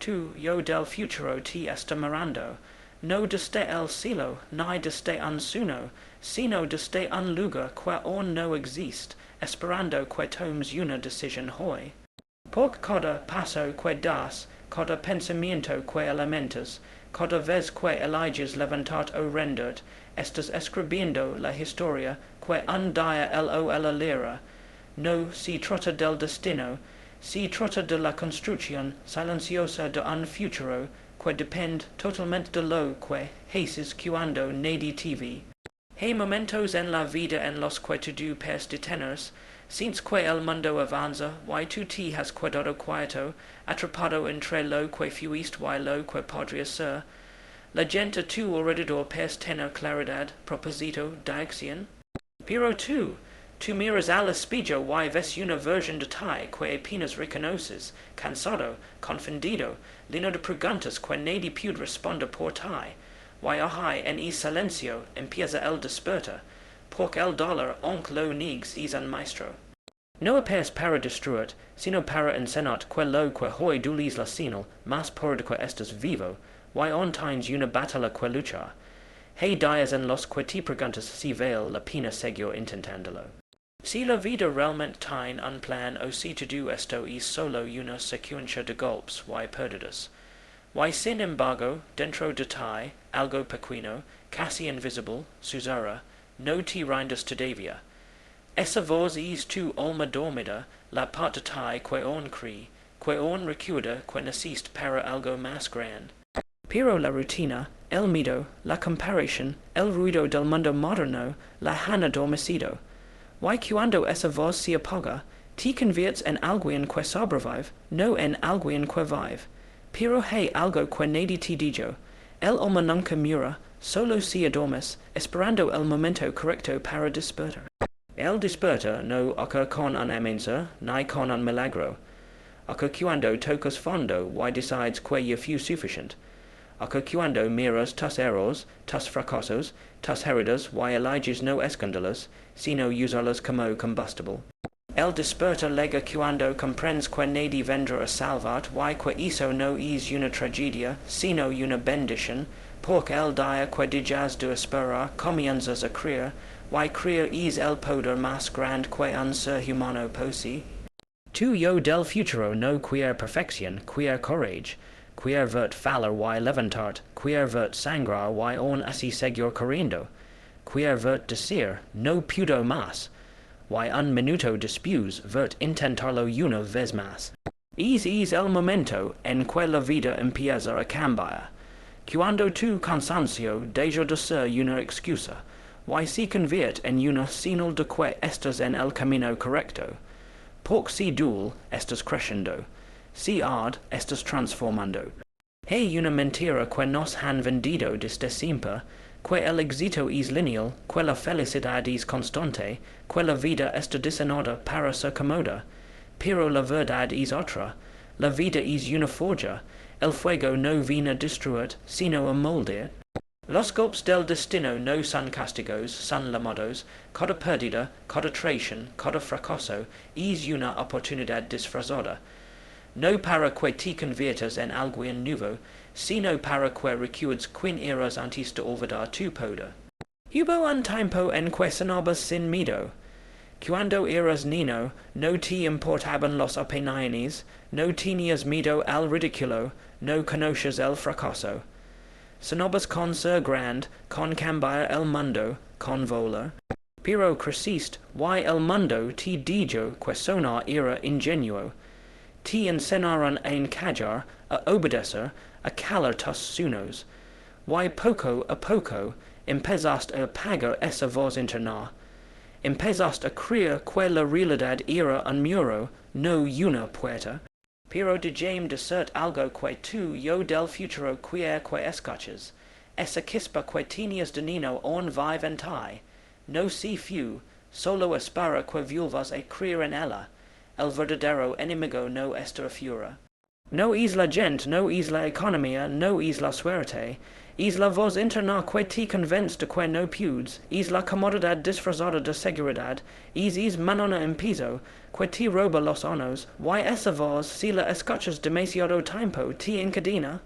tu yo del futuro ti estamerando, no deste el silo, ni deste ansuno, sino deste un lugar que on no exist, esperando que tomes una decision hoy. Por cada paso que das, cada pensamiento que elementas, cada vez que eliges levantar o rendert, estás escribiendo la historia que un día el o ella lira. No si trata del destino, si trata de la construcción silenciosa de un futuro que depende totalmente de lo que haces cuando nadie te ve. Hay momentos en la vida en los que tú puedes detenerse, since que el mundo avanza, y tú te has quedado quieto, atrapado entre lo que fuiste y lo que podría ser. La gente a tu alrededor puedes tener claridad, propósito, dirección. Pero tú miras al espejo y ves una versión de ti que apenas reconoces, cansado, confundido, lleno de preguntas que nadie puede responder por ti. Y ahí en el silencio empieza el despertar, porque el dolor aunque lo niegues es un maestro. No apenas para destruir, sino para enseñar que lo que hoy dueles la señal, más por que estás vivo, y aún tienes una batalla que luchar. Hay días en los que te preguntas si vale la pena seguir intentándolo. Si la vida realmente tiene un plan o si todo esto es solo una secuencia de golpes y pérdidas. Y sin embargo, dentro de ti, algo pequeño, casi invisible, susurra, no te rindas todavía. Esa voz es tu alma dormida, la parte de ti que aún cree, que aún recuerda que naciste para algo más grande. Pero la rutina, el miedo, la comparación, el ruido del mundo moderno, la han adormecido. Y cuando esa voz se apaga, te conviertes en alguien que sobrevive, no en alguien que vive. Pero hay algo que nadie te dijo. El alma nunca mura, solo se adormes, esperando el momento correcto para despertar. El despertar no ocurre con un amenaza, ni con un milagro. Ocurre cuando tocas fondo y decides que ya fue suficiente. Ocurre cuando miras tus errores, tus fracasos, tus heridas y eliges no esconderlas, sino usarlas como combustible. El despertar llega cuando comprendes que nadie vendrá a salvarte y que eso no es una tragedia, sino una bendición, porque el día que dejas de esperar comienzas a creer, y creer es el poder más grande que un ser humano posee. Tu yo del futuro no quiere perfección, quiere courage, quiere vert fallar y levantar, quiere vert sangrar y aún así seguir corriendo, quiere vert decir, no puedo más, y un minuto después vert intentarlo una vez más. Es el momento en que la vida empieza a cambiar, cuando tu cansancio deja de ser una excusa, y se convierte en una señal de que estás en el camino correcto. Porque si duele, estás creciendo. Si arde, estás transformando. Hay una mentira que nos han vendido desde siempre, que el éxito es lineal, que la felicidad es constante, que la vida está diseñada para ser cómoda. Pero la verdad es otra. La vida es una forja. El fuego no viene a destruir, sino a moldear. Los golpes del destino no son castigos, son llamados. Cada pérdida, cada traición, cada fracaso es una oportunidad disfrazada. No para que te conviertas en alguien nuevo, sino para que recuerdes quién eras antes de olvidar tu poder. Hubo un tiempo en que cenabas sin miedo. Cuando eras niño, no te importaban los opiniones, no tenías miedo al ridículo, no conoces el fracaso. Cenabas con ser grande, con cambiar el mundo, con volar. Pero creciste, y el mundo te dijo que sonar era ingenuo. Te enseñaron a encajar, a obedecer, a calar tus sueños. Y poco a poco empezaste a apagar esa voz interna. Empezaste a creer que la realidad era un muro, no una puerta. Pero déjame decir algo que tú yo del futuro quiero que escuches. Esa chispa que tenías de niño aún vive en ti. No se fue, solo espera que vuelvas a creer en ella. El verdadero enemigo no está afuera. No isla gent, no isla economia, no isla suerte, isla vos interna que ti convence de que no pudes, isla comodidad disfrazada de seguridad, is manona en piso, que ti roba los honos, why essa vos, si la escuchas demasiado tiempo, ti encadena?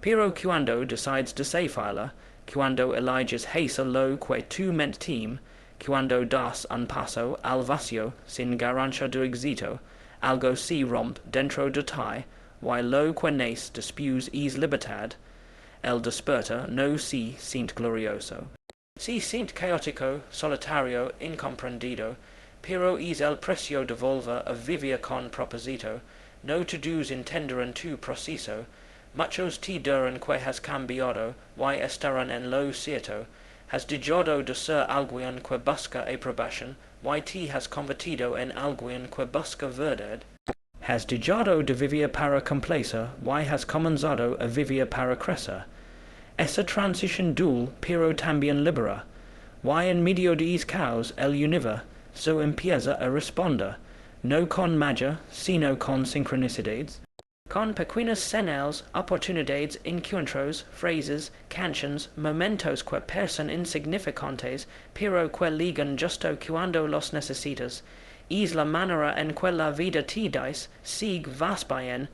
Pero cuando decides de se fila, cuando eliges hace lo que tu ment team, cuando das un paso al vacío sin garantia de éxito, algo si romp dentro de ti, why lo que nace despues es libertad, el desperta no si sint glorioso. Si sint caótico, solitario, incomprendido, pero es el precio de volver a vivir con proposito, no todos entenderan tu proceso, muchos te dirán que has cambiado, why estarán en lo cierto, has dejado de ser alguien que busca aprobación, why te has convertido en alguien que busca verdad. Has dejado de vivir para complacer, why has comenzado a vivir para crecer. Esa transición dul, pero también libera. Why en medio de es caos el univer, so empieza a responder, no con magia, sino con sincronicidades. Con pequeñas señales, oportunidades, encuentros, phrases, canciones, momentos que parecen insignificantes, pero que ligan justo cuando los necesitas, es la manera en que la vida te dais, sig vas bien,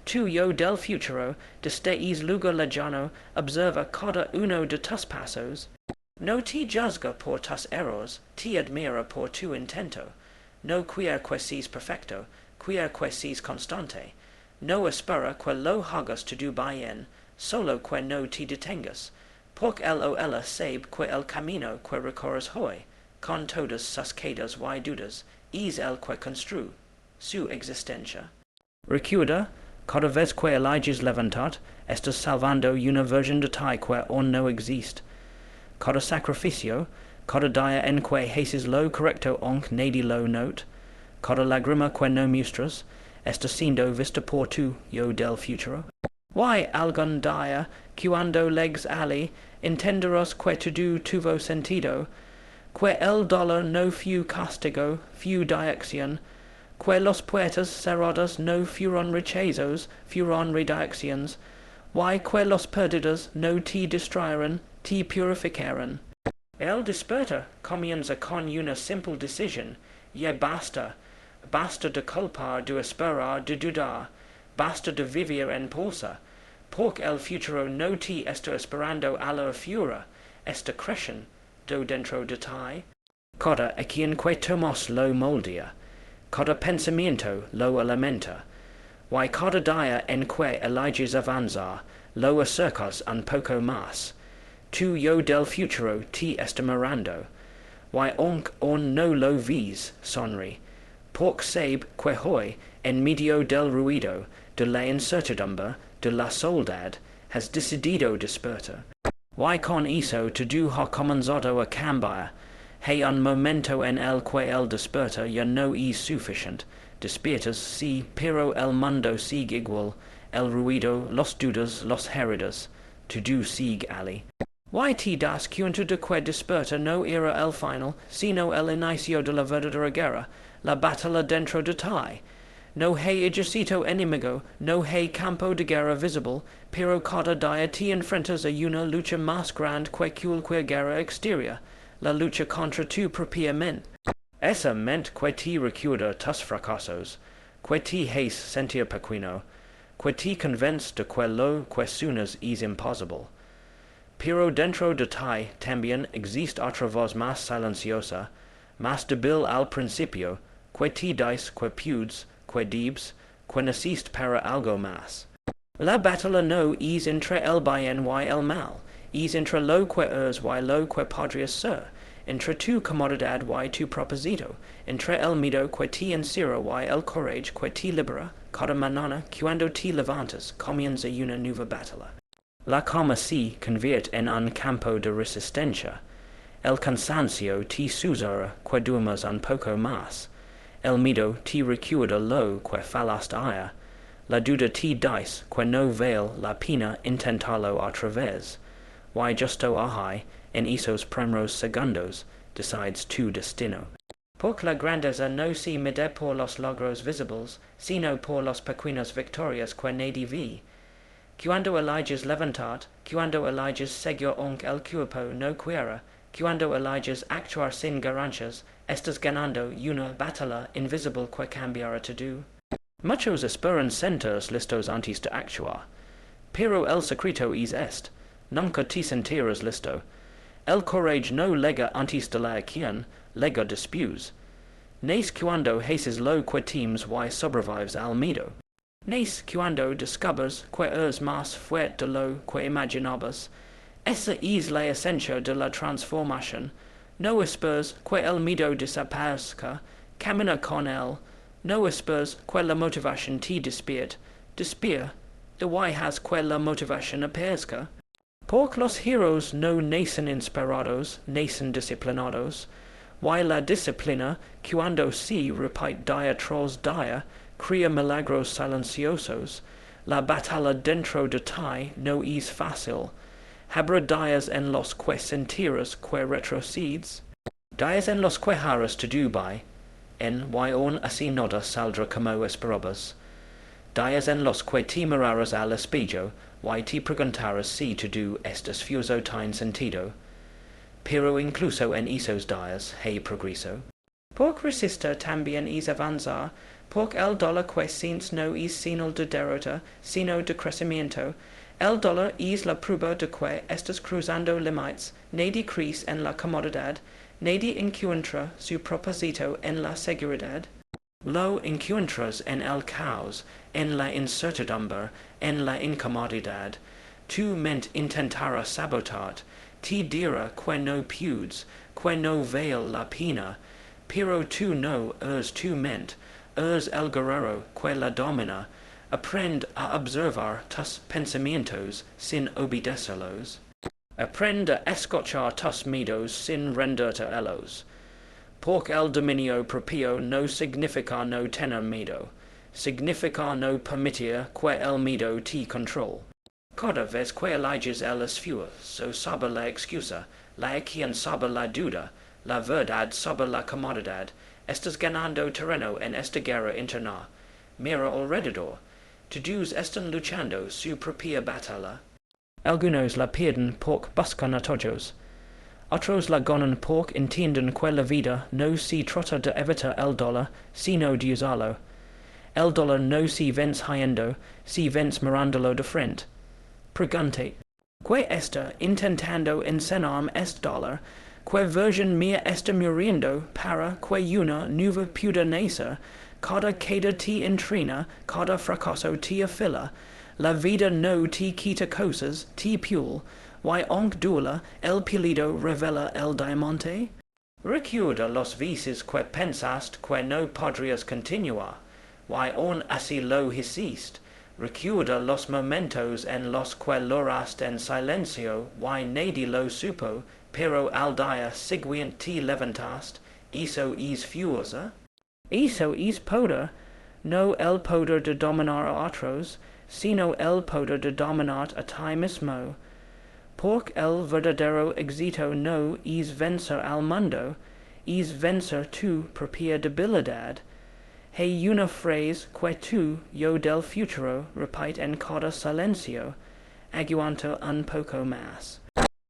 tu yo del futuro, desde es lugar lejano, observa cada uno de tus pasos. No te juzga por tus errores, te admira por tu intento, no quiere que seas perfecto, quiere que seas constante. No espera que lo hagas todo bien, solo que no te detengas, porque él o ella sabe que el camino que recorres hoy, con todas sus quedas y dudas, es el que construye su existencia. Recuerda, cada vez que eliges levantar, estás salvando una versión de ti que aún no existe. Cada sacrificio, cada día en que haces lo correcto aunque nadie lo note, cada lágrima que no muestras, está siendo vista por tu yo del futuro. Why algún día, cuando legs ali, entenderás que todo tuvo sentido, que el dolor no fue castigo, fue dirección, que los puertas cerradas no fueron rechazos, fueron redirecciones, why que los perdidos no te distrayeron, te purificaron. El despertar comienza con una simple decisión, ya basta. Basta de culpar, de esperar, de dudar, basta de vivir en pulsa, porque el futuro no te está esperando a la furia, está creciendo dentro de ti. Cada a quien que tomas lo moldea, cada pensamiento lo alimenta, y cada día en que eliges avanzar, lo acercas un poco más. Tu yo del futuro te está mirando, y aunque aún no lo ves, sonríe, porque sabe que hoy, en medio del ruido, de la incertidumbre, de la soledad, has decidido despertar. Y con eso todo ha comenzado a cambiar. Hay un momento en el que el despertar ya no es suficiente. Despiertas sí, pero el mundo sigue igual, el ruido, los dudas, los heridas. Todo sigue ali. Y te das cuenta de que despertar no era el final, sino el inicio de la verdadera guerra, la batalla dentro de ti. No hay ejército enemigo, no hay campo de guerra visible, pero cada día te enfrentas a una lucha más grande que cualquier guerra exterior, la lucha contra tu propia mente. Esa mente que te recuerda tus fracasos, que te hace sentir pequeño, que te convence de que lo que sueñas es imposible. Pero dentro de ti también existe otra voz más silenciosa, más débil al principio, que te dice que pudes, que debes, que necesitas para algo más. La batalla no es entre el bien y el mal, es entre lo que eres y lo que podrías ser, entre tu comodidad y tu propósito, entre el miedo que te encierra y el coraje que te libera. Cada mañana, cuando te levantas, comienza una nueva batalla. La cama se convierte en un campo de resistencia. El cansancio te susurra que duermas un poco más. El miedo te recuerda lo que fallaste ayer. La duda te dice que no vale la pena intentarlo otra vez. Y justo ahí, en esos primeros segundos, decides tu destino. Porc la grandeza no si mide por los logros visibles, sino por los pequeños victorias que nadi vi. Cuando Elijah's levantat, cuando Elijah's segio onc el cuerpo no quiera, cuando Elijah's actuar sin garanchas, estas ganando una batalla invisible que cambiara to do. Muchos esperan centers listos antes de actuar, pero el secreto es est, nunca te sentiras listo. El courage no lega antes de la acción, lega después. Nes cuando haces lo que temes y sobrevives al miedo. Nes cuando descubres que es más fuerte de lo que imaginabas. Esa es la esencia de la transformación. No esperes que el miedo desaparezca, camina con él. No esperes que la motivación te despierte. Despierta, de why has que la motivación aparezca. Porque los heroes no nacen inspirados, nacen disciplinados. Why la disciplina, cuando se repite día tras día, crea milagros silenciosos. La batalla dentro de ti no es fácil. Habrá días en los que sentirás que retrocedes. Días en los que harás to do by, en y aún así nada saldrá como esperabas. Días en los que te mirarás al espejo, y te preguntarás si to do estas fuso tiene sentido. Pero incluso en esos días hay progreso. Porque resistir también es avanzar, porque el dólar que sientes no es señal de derrota, sino de crecimiento. El dólar es la prueba de que estás cruzando límites, nadie crece en la comodidad, nadie encuentra su propósito en la seguridad. Lo encuentras en el caos, en la incertidumbre, en la incomodidad. Tu mente intentará sabotar, te dirá que no puedes, que no vale la pena, pero tú no eres tu mente, eres el guerrero que la domina. Aprende a observar tus pensamientos sin obedecerlos. Aprende a escuchar tus miedos sin renderte ellos. Porque el dominio propio no significa no tener miedo, significa no permitir que el miedo te controle. Cada vez que eliges el esfuerzo sobre la excusa, la acción sobre la duda, la verdad sobre la comodidad, estás ganando terreno en esta guerra interna. Mira alrededor. Todos están luchando su propia batalla. Algunos la pierden porque buscan atajos. Otros la ganan porque entienden que la vida no se trata de evitar el dólar, sino de usarlo. El dólar no se vence yendo, se vence mirándolo de frente. Pregunte, ¿qué está intentando enseñarme este dólar? ¿Qué versión mía está muriendo para que una nueva pueda nacer? Cada queda te entrena, cada fracaso te afila. La vida no te quita cosas, te pule. Y aunque dula, el pulido revela el diamante. Recuerda los veces que pensaste que no podrías continuar, y aún así lo hiciste. Recuerda los momentos en los que loraste en silencio, y nadie lo supo, pero al día siguiente te levantaste. Eso es fuerza. Eso es poder, no el poder de dominar a otros, sino el poder de dominar a ti mismo. Porque el verdadero éxito no es vencer al mundo, es vencer tu propia debilidad. Hay una frase que tú, yo del futuro, repite en cada silencio, aguanta un poco más.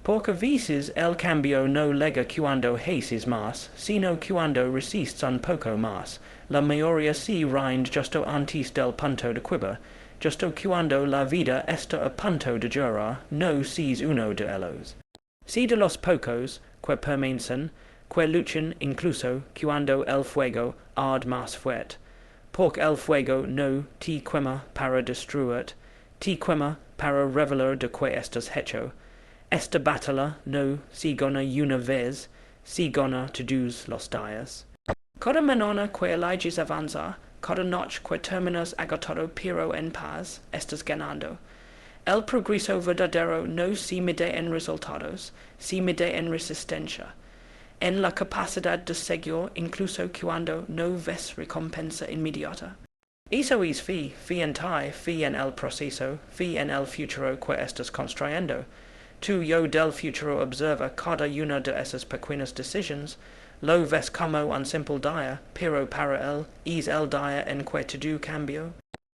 Porque veces el cambio no llega cuando haces más, sino cuando resistes un poco más. La mayoría se rinde justo antes del punto de quiebra, justo cuando la vida está a punto de llorar, no es uno de ellos. Si de los pocos que permanecen, que luchan incluso cuando el fuego arde más fuerte, porque el fuego no te quema para destruirte, te quema para revelar de que estás hecho. Esta batalla no se gana una vez, se gana todos los días. Cada mañana que eliges avanzar, cada noche que terminas agotado pero en paz, estás ganando. El progreso verdadero no se mide en resultados, se mide en resistencia, en la capacidad de seguir incluso cuando no ves recompensa inmediata. Eso es fe en ti, fe en el proceso, fe en el futuro que estás construyendo. Tu yo del futuro observa cada una de esas pequeñas decisiones, lo ves como un simple dia, pero para el, es el dia en que todo cambio.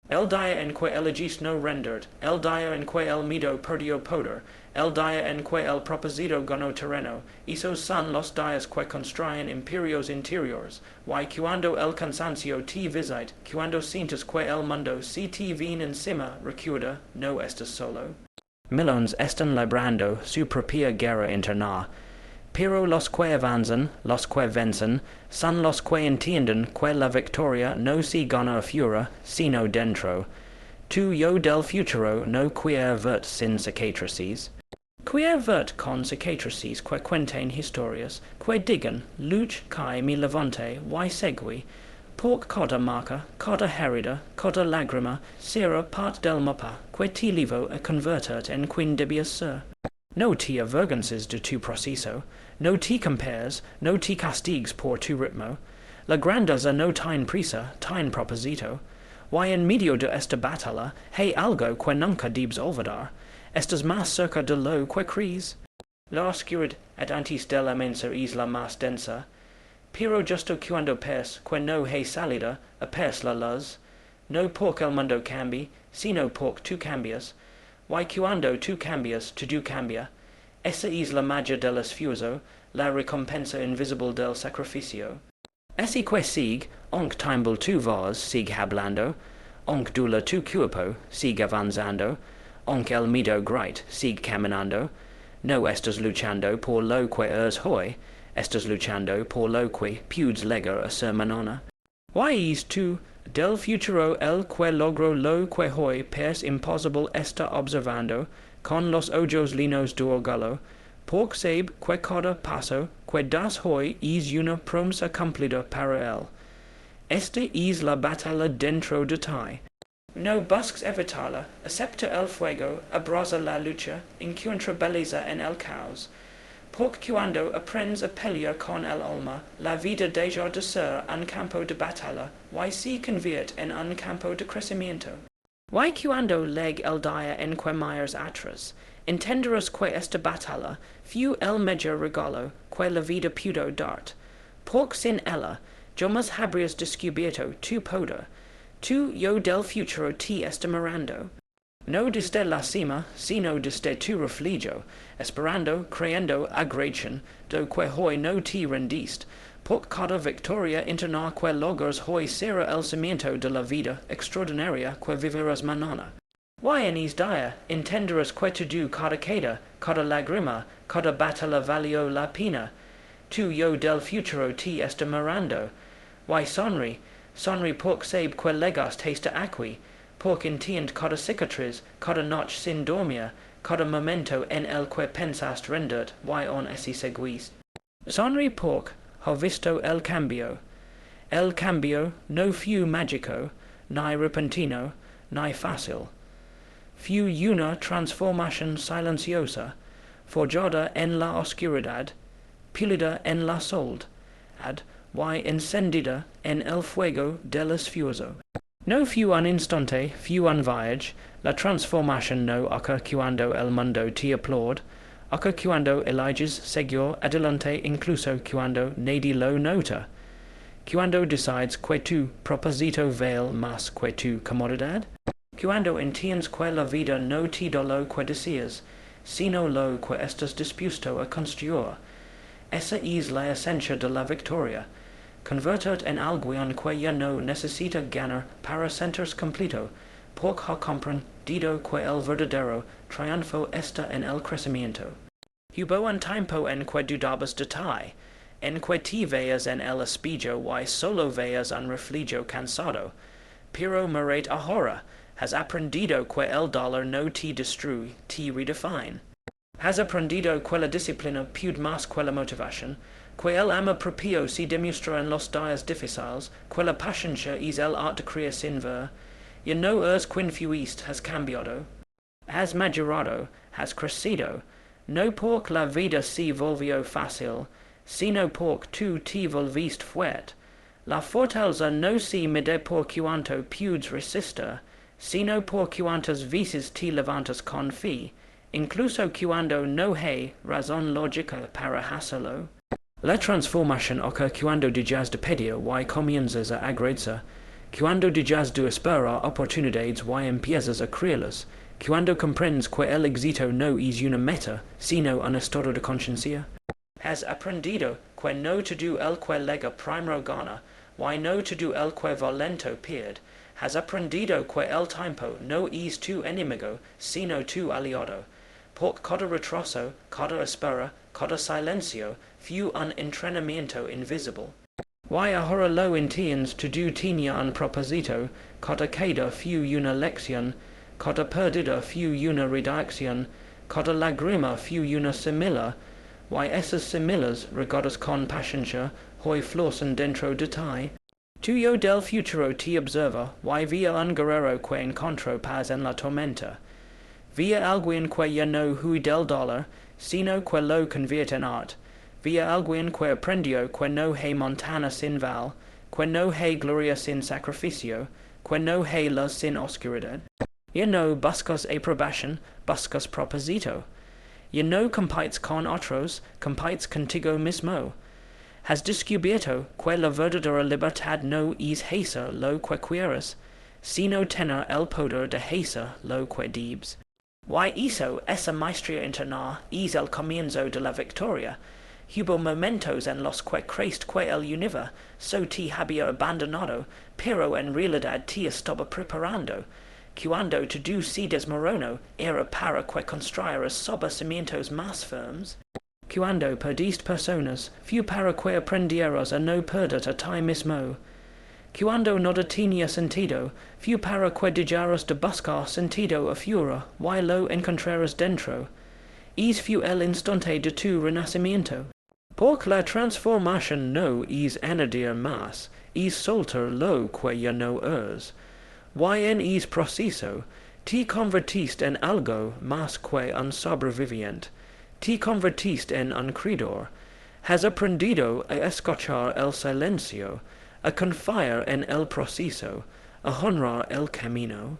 El dia en que elegis no rendered, el dia en que el mido perdio poder, el dia en que el proposito ganó terreno, esos son los dias que construyen imperios interiores, y cuando el cansancio te visite, cuando sientes que el mundo si te viene encima, recuerda, no estás solo. Millones están librando su propia guerra interna, pero los que avanzan, los que vencen, son los que entienden que la victoria no se gana afuera, sino dentro. Tu yo del futuro no quiere vert sin cicatrices. Quiere vert con cicatrices que cuenten historias, que digan, luch cae mi levante, y segui, porc coda marca, coda herida, coda lagrima, sera part del mapa, que te livo a convertet en quindibius ser. No te avergonces de tu proceso, no te compares, no te castigues por tu ritmo. La grandeza no tine prisa, tine proposito. Y en medio de esta batalla, hay algo que nunca debes olvidar. Estás más cerca de lo que crees. La oscuridad antes de la mensa es la más densa, pero justo cuando pes que no hay salida, apes la luz. No porque el mundo cambie, sino porque tú cambias. Y cuando tú cambias, todo cambia. Esa es la magia del esfuerzo, la recompensa invisible del sacrificio. Así que sigue, aunque tiemble tu voz, sigue hablando, aunque dura tu cuerpo, sigue avanzando, aunque el miedo grite, sigue caminando. No estás luchando por lo que eres hoy, estás luchando por lo que puedes llegar a ser mañana. Y es tú, del futuro el que logró lo que hoy pers imposible está observando, con los ojos linos de orgullo, porque sabe que cada paso que das hoy es una promesa cumplida para él. Esta es la batalla dentro de ti. No busques evitarla, acepta el fuego, abraza la lucha, encuentra belleza en el caos. Porque cuando aprendes a pelear con el alma, la vida deja de ser un campo de batalla, y se convierte en un campo de crecimiento. Y cuando leg el dia en que miras atrás, entenderás que esta batalla fue el mejor regalo que la vida pudo darte, porque sin ella jamás habrías descubierto tu poder, tu yo del futuro te está mirando. No desde la cima, sino desde tu refugio, esperando, creyendo, agradecen, de que hoy no te rendiste, porque cada victoria interna que logras hoy será el cimiento de la vida extraordinaria que vivirás mañana. Y en es dia entenderás que todo cada queda, cada lágrima, cada batalla valió la pena. Tu yo del futuro te está mirando. Y sonri porque sabe que legaste hasta aquí, porque entiende cada cicatriz, cada noche sin dormir, cada momento en el que pensaste rendert, y on así seguiste. Sonri porque ha visto el cambio. El cambio no fue mágico, ni repentino, ni fácil. Fue una transformación silenciosa, forjada en la oscuridad, pulida en la soledad, y encendida en el fuego del esfuerzo. No fue un instante, fue un viaje, la transformación no ocurre cuando el mundo te aplaude, ocurre cuando eliges seguir adelante incluso cuando nadie lo nota, cuando decides que tu propósito vale más que tu comodidad, cuando entiendes que la vida no te da lo que deseas, sino lo que estás dispuesto a construir. Esa es la esencia de la victoria. Converted en algo en que ya no necesita ganar para sentirse completo, porque ha comprendido que el verdadero triunfo está en el crecimiento. Hubo un tiempo en que dudabas de ti, en que te veas en el espejo y solo veas un reflejo cansado, pero mirad ahora, has aprendido que el dolor no te destruye, te redefine. Has aprendido que la disciplina puede más que la motivación, que el amor propio se demuestra en los días difíciles, que la paciencia es el arte de creer sin ver. Ya no eres quien fuiste, has cambiado, has madurado, has crecido, no porque la vida se volvió fácil, sino porque tú te volviste fuerte. La fortaleza no se mide por cuanto puedes resistir, sino por cuantas veces te levantas con fe, incluso cuando no hay razón lógica para hacerlo. La transformation occur cuando de jazz de pedir y comienzas a agredirse, cuando de jazz de esperar oportunidades y empiezas a crearlas, cuando comprendes que el éxito no es una meta, sino un estado de conciencia. Has aprendido que no todo el que lega primero gana, y no todo el que va lento pierde. Has aprendido que el tiempo no es tu enemigo, sino tu aliado. Porque cada retroso, cada espera, cada silencio, fue un entrenamiento invisible. Y ahora lo entiendes, todo tenía un propósito, cada caída fue una lección, cada perdida fue una redacción, cada lágrima fue una semilla, y esas semillas, regadas con paciencia, hoy florecen dentro de ti. Tu yo del futuro te observa, y via un guerrero que encontró paz en la tormenta. Via alguien que ya no hui del dolor, sino que lo convierte en art. Via alguien que aprendió que no hay montana sin val, que no hay gloria sin sacrificio, que no hay luz sin oscuridad. Ya no buscas aprobación, buscas propósito. Ya no compites con otros, compites contigo mismo. Has descubierto que la verdadera libertad no es hacer lo que quieres, sino tener el poder de hacer lo que debes. Y eso, esa maestría interna, es el comienzo de la victoria. Hubo momentos en los que creíste que el universo so te había abandonado, pero en realidad te estaba preparando. Cuando todo se desmoronó, era para que construyeras sobre cimientos más firmes. Cuando perdiste personas, fue para que aprendieras a no perder a ti mismo. Cuando nada tenía sentido, fue para que dejaras de buscar sentido afuera, y lo encontraras dentro. Es fue el instante de tu renacimiento. Porque la transformación no es añadir más, es soltar lo que ya no es. Y en es proceso, te convertiste en algo más que un sobreviviente. Te convertiste en un creador. Has aprendido a escuchar el silencio, a confiar en el proceso, a honrar el camino.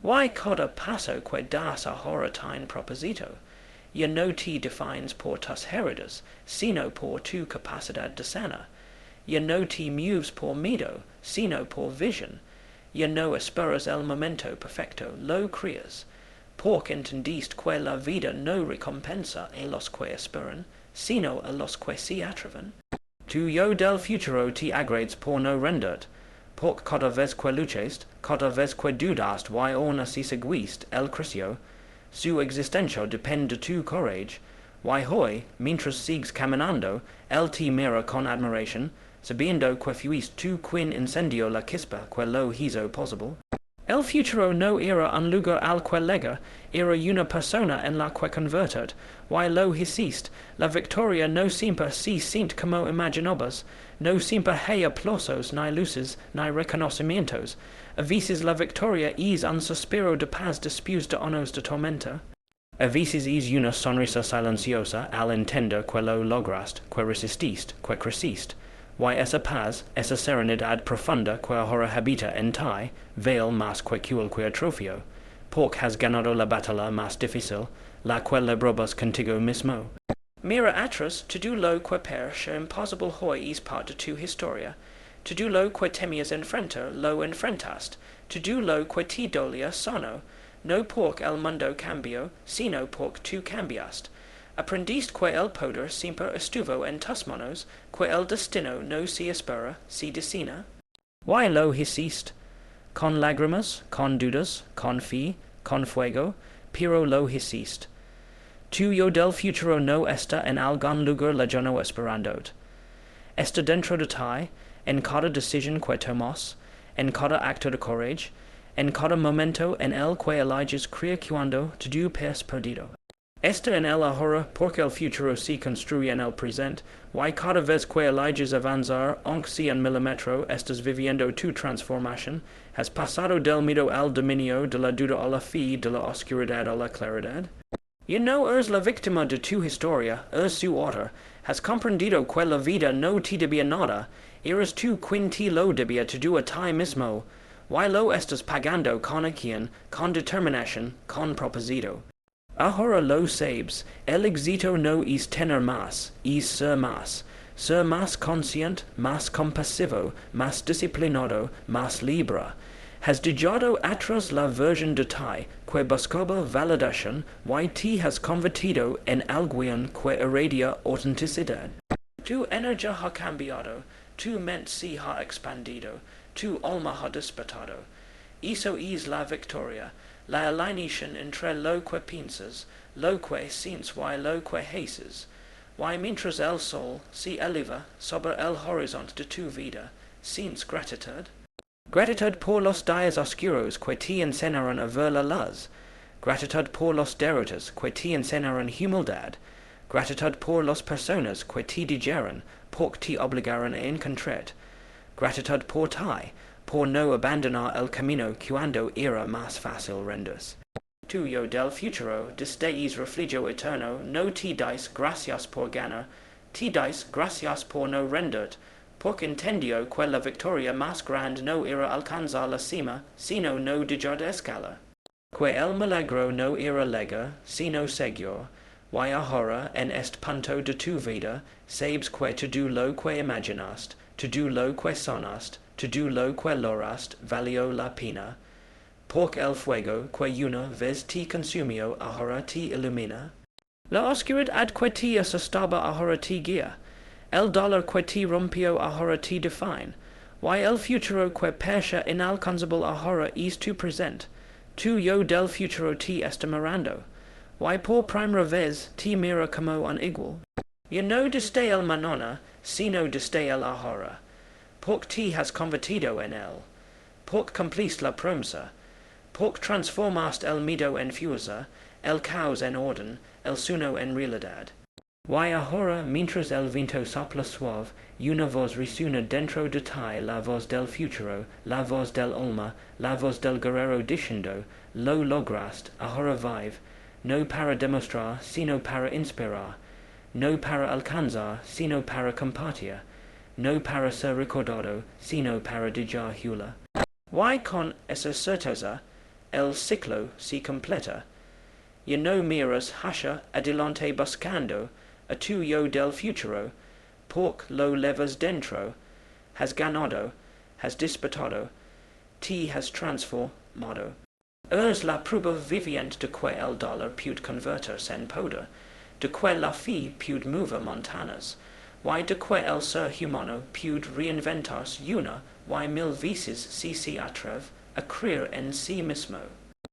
Y cada paso que das ahora tiene propósito. Ya no te defines por tus heridas, sino por tu capacidad de sanar. Ya no te mueves por miedo, sino por visión. Ya no esperas el momento perfecto, lo creas. Porque entendiste que la vida no recompensa a los que esperan, sino a los que se atreven. Tu yo del futuro te agrades por no renderte, porque cada vez que luchaste, cada vez que dudaste y aún así seguiste, él creció. Su existencia depende de tu courage, y hoy, mientras sigues caminando, él te mira con admiración, sabiendo que fuiste tú quien incendió la chispa que lo hizo posible. El futuro no era un lugar al que llegar, era una persona en la que convertir, y lo hiciste. La victoria no siempre se siente como imaginabas, no siempre hay aplausos, ni luces, ni reconocimientos. A veces la victoria es un suspiro de paz después de años de tormenta. A veces es una sonrisa silenciosa al entender que lo lograste, que resististe, que creciste. Y esa paz, esa serenidad profunda que ahora habita en ti, vale más que cualquier trofeo, porque has ganado la batalla más difícil, la que librabas contigo mismo. Mira atrás, todo lo que parece imposible hoy es parte de tu historia. Todo lo que temías enfrentar, lo enfrentaste. Todo lo que te dolía sanó, no porque el mundo cambió, sino porque tú cambiaste. Aprendiste que el poder siempre estuvo en tus manos, que el destino no se espera, se decina. Y lo hiciste. Con lágrimas, con dudas, con fe, con fuego, pero lo hiciste. Tu yo del futuro no está en algún lugar lejano esperándote. Está dentro de ti, en cada decisión que tomas, en cada acto de courage, en cada momento en el que eliges creer cuando todo parece perdido. Está en el ahora porque el futuro se construye en el presente, y cada vez que eliges avanzar, aunque sea un milímetro, estás viviendo tu transformación, has pasado del miedo al dominio, de la duda a la fe, de la oscuridad a la claridad. Ya no eres la víctima de tu historia, eres su autor, has comprendido que la vida no te debía nada, eres tú quien te lo debía todo a ti mismo, y lo estás pagando con acción, con determinación, con propósito. Ahora lo sabes, el éxito no es tener más, es ser más. ser mas conscient, mas compassivo, mas disciplinado, mas libra, has digado atras la version de tai, que buscaba validación, y has convertido en alguien que irradia autenticidad. Tu energia ha cambiado, tu ment si ha expandido, tu alma ha despertado. Eso es la victoria, la alineación entre lo que piensas, lo que sientes y lo que haces. Y mientras el sol se eleva sobre el horizonte de tu vida, sientes gratitud. Gratitud por los días oscuros que te enseñaron a ver la luz. Gratitud por los derrotas que te enseñaron humildad. Gratitud por las personas que te dijeron porque te obligaron a encontrar. Gratitud por ti, por no abandonar el camino cuando era más fácil rendirse. Tuyo del futuro, desdeis refugio eterno, no te dais gracias por ganar, te dais gracias por no rendirte, porque entendió que la victoria más grande no era alcanzar la cima, sino no dejar de escalar. Que el milagro no era llegar, sino seguir, y ahora en este punto de tu vida, sabes que todo lo que imaginaste, todo lo que sonaste, todo lo que lograste, valió la pena. Porque el fuego que una vez te consumió ahora te ilumina. La oscuridad que te asustaba ahora te guía. El dolor que te rompió ahora te define. Y el futuro que parecía inalcanzable ahora es tu presente. Tu yo del futuro te está mirando. Y por primera vez te mira como un igual. Ya no desde el mañana, sino desde el ahora. Porque te has convertido en él. Porque cumpliste la promesa. Porque transformaste el miedo en fuerza, el caos en orden, el sueño en realidad. Y ahora, mientras el viento sopla suave, una voz resuena dentro de ti, la voz del futuro, la voz del alma, la voz del guerrero diciendo, lo lograste, ahora vive, no para demostrar, sino para inspirar, no para alcanzar, sino para compartir, no para ser recordado, sino para dejar huella. Y con esa certeza, el ciclo se completa. Ya no miras hacia adelante buscando a tu yo del futuro, porque lo levas dentro, has ganado, has despertado, te has transformado. Es la prueba viviente de que el dolor puede convertirse en poder, de que la fe puede mover montañas, y de que el ser humano puede reinventarse una y mil veces si se atreve a creer en sí mismo.